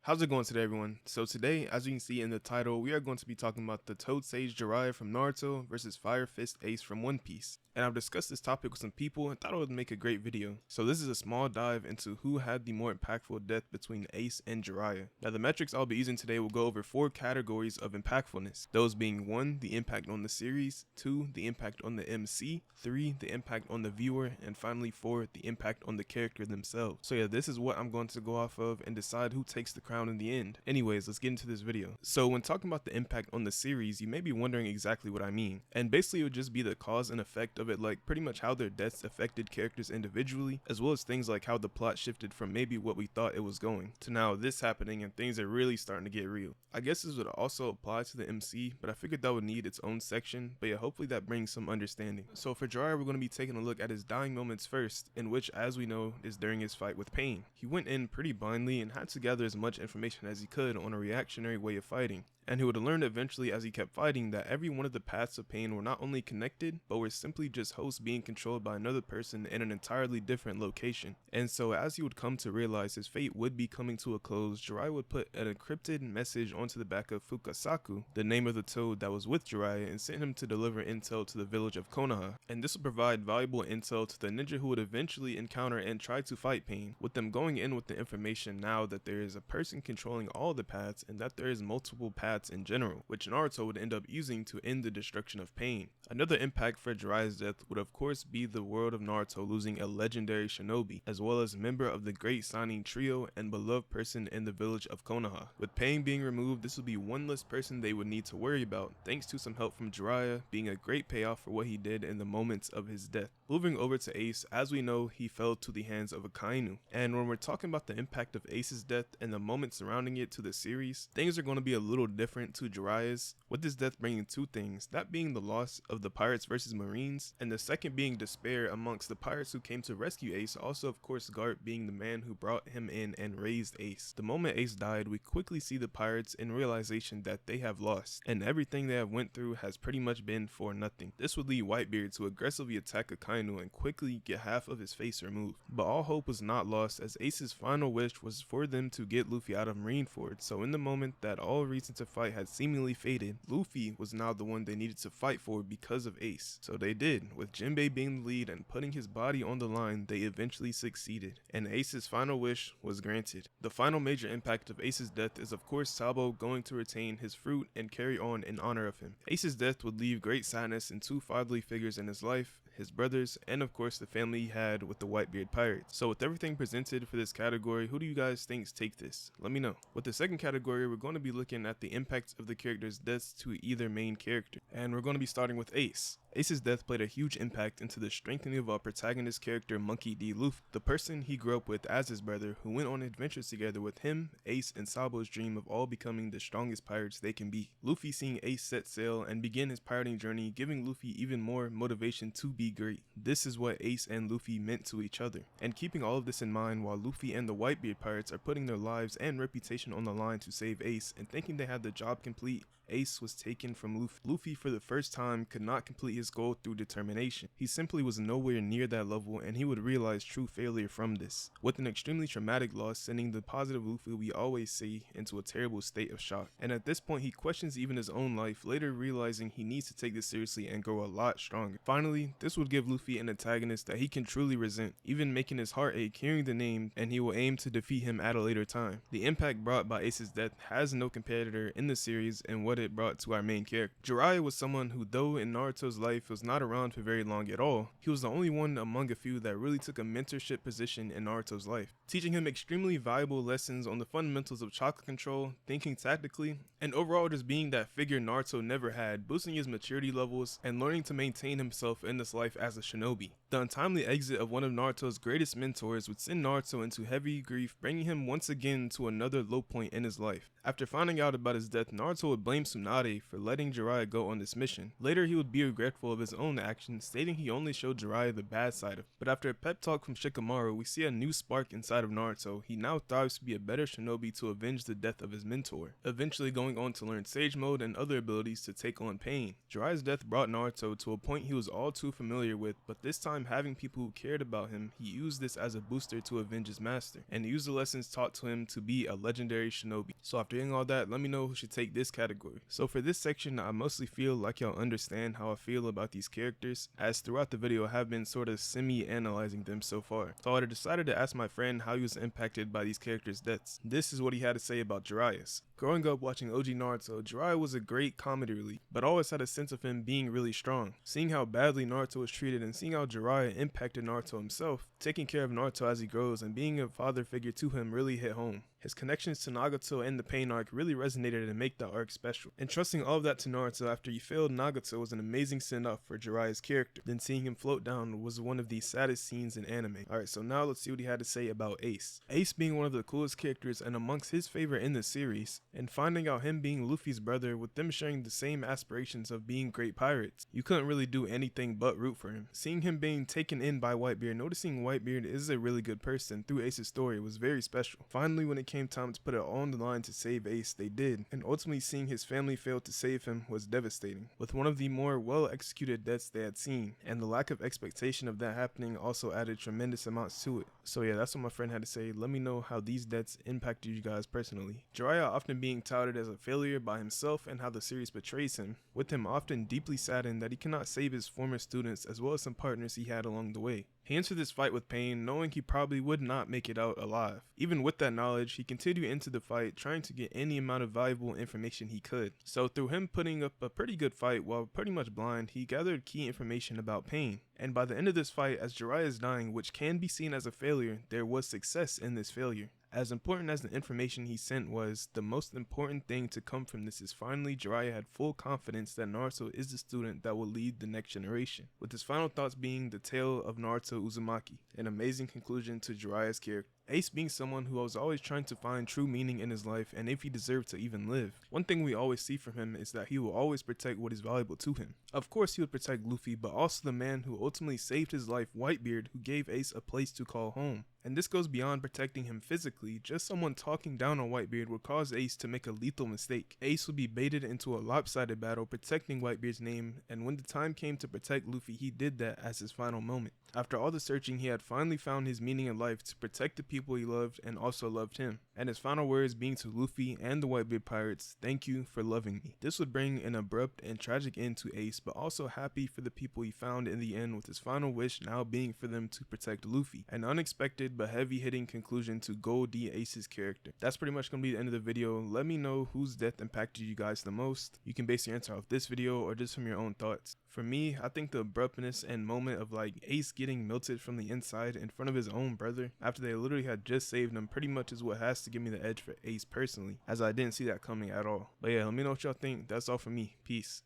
How's it going today, everyone? So today, as you can see in the title, we are going to be talking about the Toad Sage Jiraiya from Naruto versus Fire Fist Ace from One Piece. And I've discussed this topic with some people and thought it would make a great video. So this is a small dive into who had the more impactful death between Ace and Jiraiya. Now the metrics I'll be using today will go over 4 categories of impactfulness. Those being 1, the impact on the series, 2, the impact on the MC, 3, the impact on the viewer, and finally 4, the impact on the character themselves. So yeah, this is what I'm going to go off of and decide who takes the crown in the end. Anyways, let's get into this video. So when talking about the impact on the series, you may be wondering exactly what I mean. And basically it would just be the cause and effect of it, like pretty much how their deaths affected characters individually, as well as things like how the plot shifted from maybe what we thought it was going to now this happening and things are really starting to get real. I guess this would also apply to the MC, but I figured that would need its own section, but yeah, hopefully that brings some understanding. So for Jiraiya, we're going to be taking a look at his dying moments first, in which, as we know, is during his fight with Pain. He went in pretty blindly and had to gather as much information as he could on a reactionary way of fighting. And he would have learned eventually as he kept fighting that every one of the paths of Pain were not only connected, but were simply just hosts being controlled by another person in an entirely different location. And so as he would come to realize his fate would be coming to a close, Jiraiya would put an encrypted message onto the back of Fukasaku, the name of the toad that was with Jiraiya, and sent him to deliver intel to the village of Konoha. And this would provide valuable intel to the ninja who would eventually encounter and try to fight Pain, with them going in with the information now that there is a person controlling all the paths and that there is multiple paths in general, which Naruto would end up using to end the destruction of Pain. Another impact for Jiraiya's death would of course be the world of Naruto losing a legendary shinobi, as well as member of the Great Signing Trio and beloved person in the village of Konoha. With Pain being removed, this would be one less person they would need to worry about, thanks to some help from Jiraiya being a great payoff for what he did in the moments of his death. Moving over to Ace, as we know, he fell to the hands of a Kainu. And when we're talking about the impact of Ace's death and the moments surrounding it to the series, things are going to be a little different to Jiraiya's, with his death bringing 2 things, that being the loss of the pirates versus marines, and the second being despair amongst the pirates who came to rescue Ace, also of course Garp being the man who brought him in and raised Ace. The moment Ace died, we quickly see the pirates in realization that they have lost, and everything they have went through has pretty much been for nothing. This would lead Whitebeard to aggressively attack a Kainu and quickly get half of his face removed. But all hope was not lost, as Ace's final wish was for them to get Luffy out of Marineford, so in the moment that all reason to fight had seemingly faded, Luffy was now the one they needed to fight for because of Ace. So they did, with Jinbei being the lead and putting his body on the line, they eventually succeeded, and Ace's final wish was granted. The final major impact of Ace's death is of course Sabo going to retain his fruit and carry on in honor of him. Ace's death would leave great sadness in 2 fatherly figures in his life, his brothers, and of course the family he had with the Whitebeard Pirates. So with everything presented for this category, who do you guys think take this? Let me know. With the second category, we're going to be looking at the impacts of the character's deaths to either main character, and we're going to be starting with Ace. Ace's death played a huge impact into the strengthening of our protagonist character Monkey D. Luffy, the person he grew up with as his brother, who went on adventures together with him, Ace, and Sabo's dream of all becoming the strongest pirates they can be. Luffy seeing Ace set sail and begin his pirating journey, giving Luffy even more motivation to be great. This is what Ace and Luffy meant to each other. And keeping all of this in mind, while Luffy and the Whitebeard Pirates are putting their lives and reputation on the line to save Ace and thinking they had the job complete, Ace was taken from Luffy. Luffy for the first time could not complete his goal through determination. He simply was nowhere near that level, and he would realize true failure from this, with an extremely traumatic loss sending the positive Luffy we always see into a terrible state of shock. And at this point he questions even his own life, later realizing he needs to take this seriously and grow a lot stronger. Finally, this would give Luffy an antagonist that he can truly resent, even making his heart ache hearing the name, and he will aim to defeat him at a later time. The impact brought by Ace's death has no competitor in the series and what it brought to our main character. Jiraiya was someone who, though in Naruto's life was not around for very long at all, he was the only one among a few that really took a mentorship position in Naruto's life, teaching him extremely valuable lessons on the fundamentals of chakra control, thinking tactically, and overall just being that figure Naruto never had, boosting his maturity levels and learning to maintain himself in this life as a shinobi. The untimely exit of one of Naruto's greatest mentors would send Naruto into heavy grief, bringing him once again to another low point in his life. After finding out about his death, Naruto would blame Tsunade for letting Jiraiya go on this mission. Later he would be regretful of his own actions, stating he only showed Jiraiya the bad side of him. But after a pep talk from Shikamaru, we see a new spark inside of Naruto. He now thrives to be a better shinobi to avenge the death of his mentor, eventually going on to learn Sage Mode and other abilities to take on pain. Jiraiya's death brought Naruto to a point he was all too familiar with, but this time having people who cared about him, he used this as a booster to avenge his master, and used the lessons taught to him to be a legendary shinobi. So after hearing all that, let me know who should take this category. So for this section, I mostly feel like y'all understand how I feel about these characters, as throughout the video I have been sort of semi-analyzing them so far. So I decided to ask my friend how he was impacted by these characters' deaths. This is what he had to say about Jiraiyas. Growing up watching OG Naruto, Jiraiya was a great comedy relief, but always had a sense of him being really strong. Seeing how badly Naruto was treated and seeing how Jiraiya impacted Naruto himself, taking care of Naruto as he grows and being a father figure to him really hit home. His connections to Nagato and the Pain arc really resonated and make the arc special. And trusting all of that to Naruto after he failed Nagato was an amazing send-off for Jiraiya's character. Then seeing him float down was one of the saddest scenes in anime. Alright, so now let's see what he had to say about Ace. Ace being one of the coolest characters and amongst his favorite in the series, and finding out him being Luffy's brother with them sharing the same aspirations of being great pirates, you couldn't really do anything but root for him. Seeing him being taken in by Whitebeard, noticing Whitebeard is a really good person through Ace's story was very special. Finally, when it came time to put it on the line to save Ace, they did, and ultimately seeing his family fail to save him was devastating, with one of the more well executed deaths they had seen, and the lack of expectation of that happening also added tremendous amounts to it. So yeah, that's what my friend had to say. Let me know how these deaths impacted you guys personally. Jiraiya often being touted as a failure by himself and how the series portrays him, with him often deeply saddened that he cannot save his former students as well as some partners he had along the way. He entered this fight with pain, knowing he probably would not make it out alive. Even with that knowledge, he continued into the fight, trying to get any amount of valuable information he could. So through him putting up a pretty good fight while pretty much blind, he gathered key information about pain. And by the end of this fight, as Jiraiya is dying, which can be seen as a failure, there was success in this failure. As important as the information he sent was, the most important thing to come from this is finally Jiraiya had full confidence that Naruto is the student that will lead the next generation, with his final thoughts being the tale of Naruto Uzumaki, an amazing conclusion to Jiraiya's character. Ace being someone who was always trying to find true meaning in his life and if he deserved to even live. One thing we always see from him is that he will always protect what is valuable to him. Of course he would protect Luffy, but also the man who ultimately saved his life, Whitebeard, who gave Ace a place to call home. And this goes beyond protecting him physically. Just someone talking down on Whitebeard would cause Ace to make a lethal mistake. Ace would be baited into a lopsided battle protecting Whitebeard's name, and when the time came to protect Luffy, he did that as his final moment. After all the searching, he had finally found his meaning in life to protect the people he loved and also loved him. And his final words being to Luffy and the Whitebeard pirates, "Thank you for loving me." This would bring an abrupt and tragic end to Ace, but also happy for the people he found in the end, with his final wish now being for them to protect Luffy. An unexpected but heavy-hitting conclusion to Gold D Ace's character. That's pretty much going to be the end of the video. Let me know whose death impacted you guys the most. You can base your answer off this video or just from your own thoughts. For me, I think the abruptness and moment of like Ace getting melted from the inside in front of his own brother after they literally had just saved him pretty much is what has to give me the edge for Ace personally, as I didn't see that coming at all. But yeah, let me know what y'all think. That's all for me. Peace.